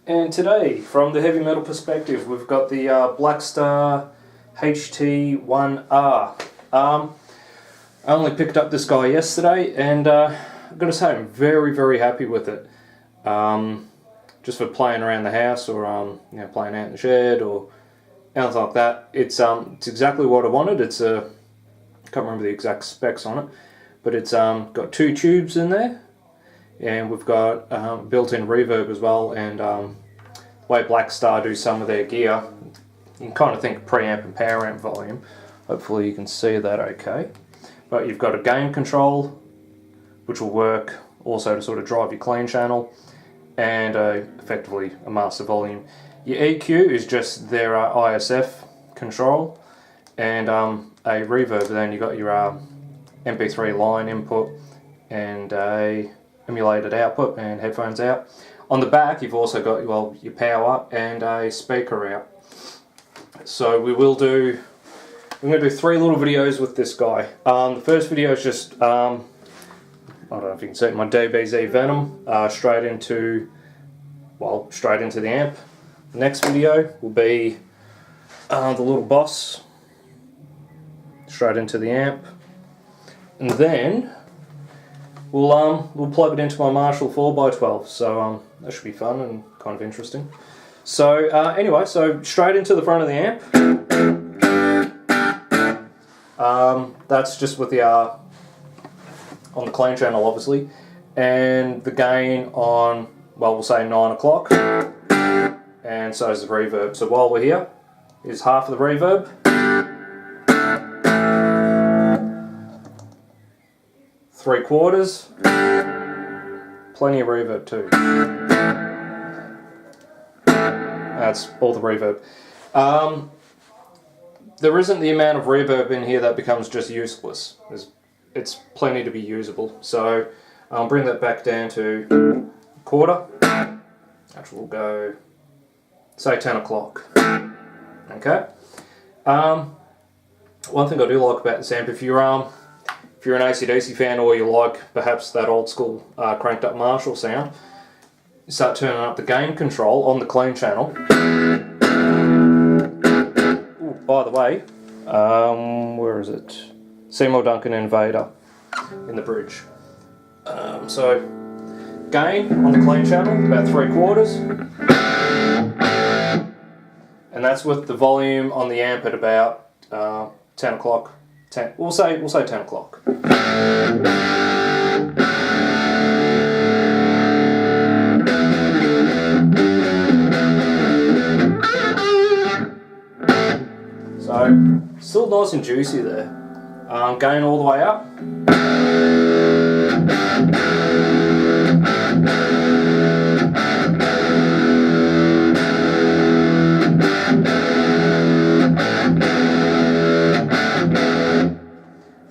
And today, from the heavy metal perspective, we've got the Blackstar HT1R. I only picked up this guy yesterday, and I've got to say I'm very happy with it. Just for playing around the house, or playing out in the shed, or anything like that. It's exactly what I wanted. It's I can't remember the exact specs on it, but it's got 2 tubes in there. And we've got built-in reverb as well, and the way Blackstar do some of their gear, you can kind of think preamp and power amp volume. Hopefully you can see that okay. But you've got a gain control, which will work also to sort of drive your clean channel, and effectively a master volume. Your EQ is just their ISF control, and a reverb. Then you've got your MP3 line input, and a emulated output and headphones out. On the back you've also got your power and a speaker out. So I'm going to do 3 little videos with this guy. The first video is just I don't know if you can see my DBZ Venom straight into the amp. The next video will be the little Boss straight into the amp, and then we'll plug it into my Marshall 4x12, so that should be fun and kind of interesting. So anyway, so straight into the front of the amp. That's just with the on the clean channel obviously, and the gain on, well, we'll say 9 o'clock, and so is the reverb. So while we're here, here's half of the reverb. 3/4, plenty of reverb too. That's all the reverb. There isn't the amount of reverb in here that becomes just useless. It's plenty to be usable. So I'll bring that back down to 1/4. Actually, we'll go, say, 10 o'clock. Okay. One thing I do like about this amp, if you're an AC/DC fan, or you like perhaps that old school cranked up Marshall sound, you start turning up the gain control on the clean channel. Ooh, by the way, where is it? Seymour Duncan Invader in the bridge. So gain on the clean channel about 3/4, and that's with the volume on the amp at about 10 o'clock. We'll say 10 o'clock. So still nice and juicy there. Gain all the way up.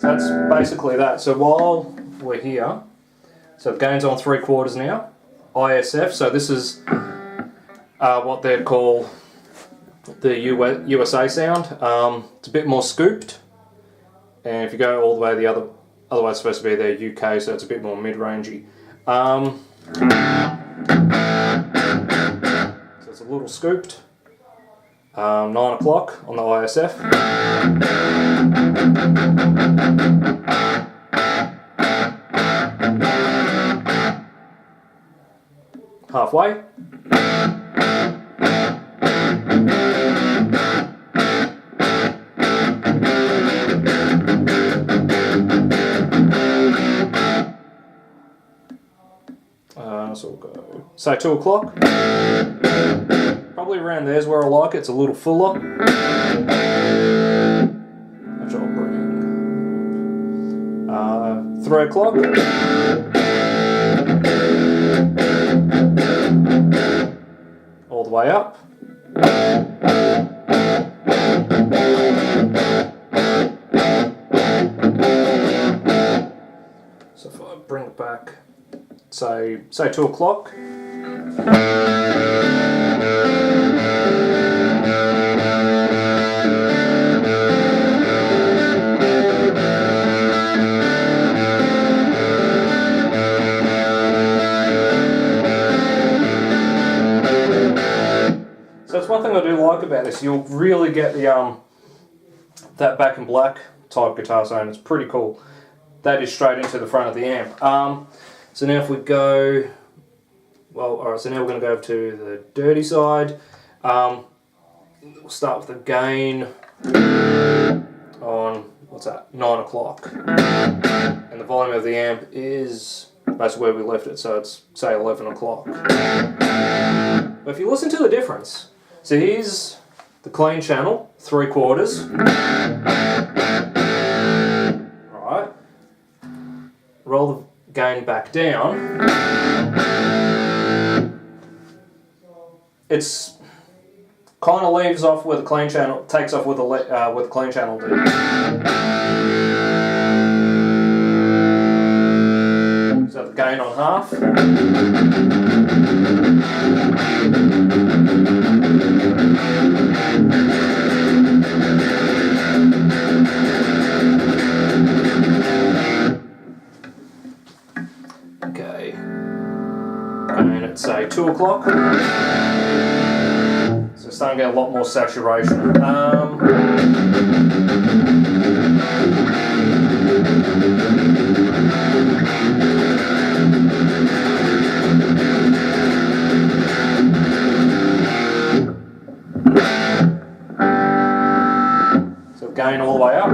That's basically that. So while we're here, so the gain's on 3/4 now, ISF, so this is what they'd call the USA sound. It's a bit more scooped, and if you go all the way the other way, it's supposed to be their UK, so it's a bit more mid-rangey. So it's a little scooped. 9 o'clock on the ISF. Halfway. So we'll go, say 2 o'clock. Probably around there's where I like it. It's a little fuller. Which I'll bring 3 o'clock. All the way up. So if I bring it back, say 2 o'clock. one thing I do like about this. You'll really get the that Back in Black type guitar sound. It's pretty cool. That is straight into the front of the amp. So now if we go, well, alright, so now we're going to go over to the dirty side. We'll start with the gain on, what's that, 9 o'clock. And the volume of the amp is basically where we left it, so it's, say, 11 o'clock. But if you listen to the difference, so here's the clean channel, 3/4. Right. Roll the gain back down. It's kind of leaves off where the clean channel takes off with the clean channel did. So the gain on half. Okay. And it's say 2 o'clock. So it's starting to get a lot more saturation. So gain all the way up.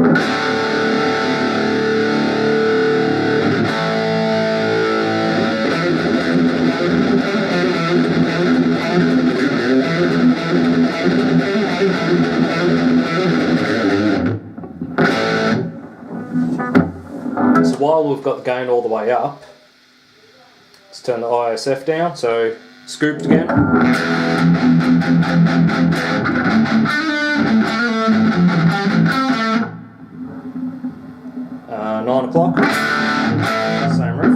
So while we've got the gain all the way up, let's turn the ISF down, so scooped again. 9 o'clock, same riff.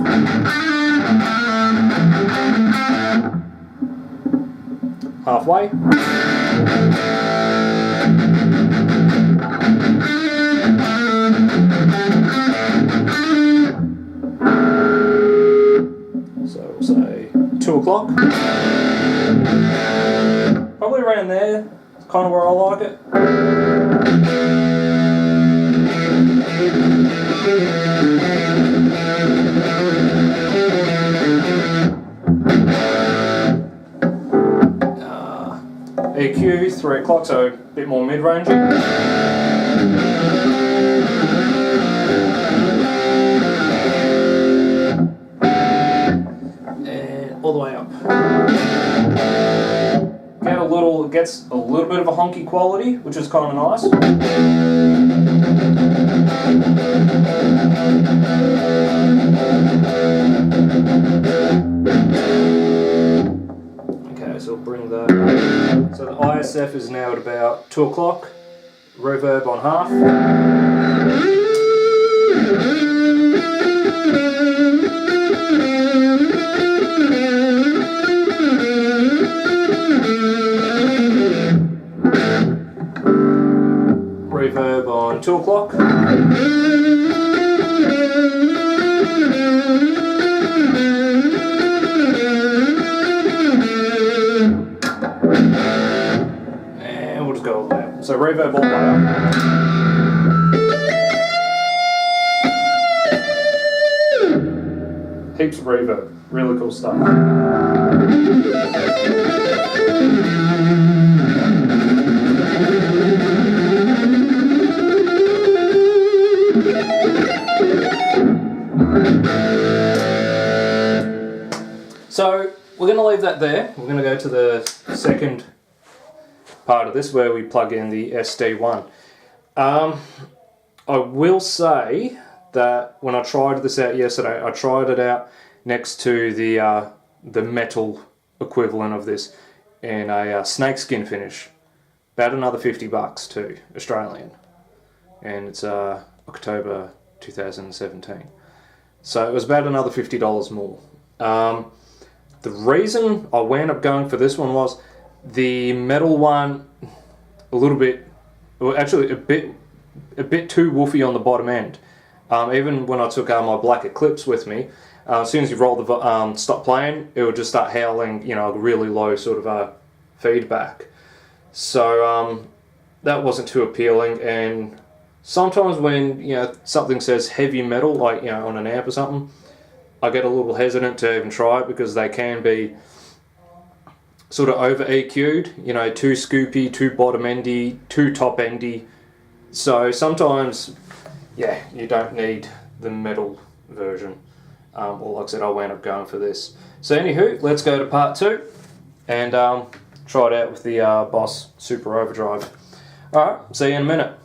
Halfway. So we'll say 2 o'clock. Probably around there. It's kind of where I like it. EQ, 3 o'clock, so a bit more mid-range. And all the way up. It gets a little bit of a honky quality, which is kind of nice. Okay, so we'll bring that. So the ISF is now at about 2 o'clock. Reverb on half. Reverb on 2 o'clock. And we'll just go all the way up. So reverb all the way up. Heaps of reverb. Really cool stuff. So we're going to leave that there. We're going to go to the second part of this where we plug in the SD1. I will say that when I tried this out yesterday, I tried it out next to the metal equivalent of this in a snakeskin finish. About another $50 too, Australian. And it's October 2017. So it was about another $50 more. The reason I wound up going for this one was the metal one a little bit, well, actually a bit too woofy on the bottom end. Even when I took my black Eclipse with me, as soon as you roll the stop playing, it would just start howling, you know, a really low sort of feedback. So that wasn't too appealing. And sometimes when, you know, something says heavy metal, like, you know, on an amp or something, I get a little hesitant to even try it because they can be sort of over EQ'd, you know, too scoopy, too bottom endy, too top endy. So sometimes, yeah, you don't need the metal version. Well, like I said, I wound up going for this. So anywho, let's go to part 2 and try it out with the Boss Super Overdrive. Alright, see you in a minute.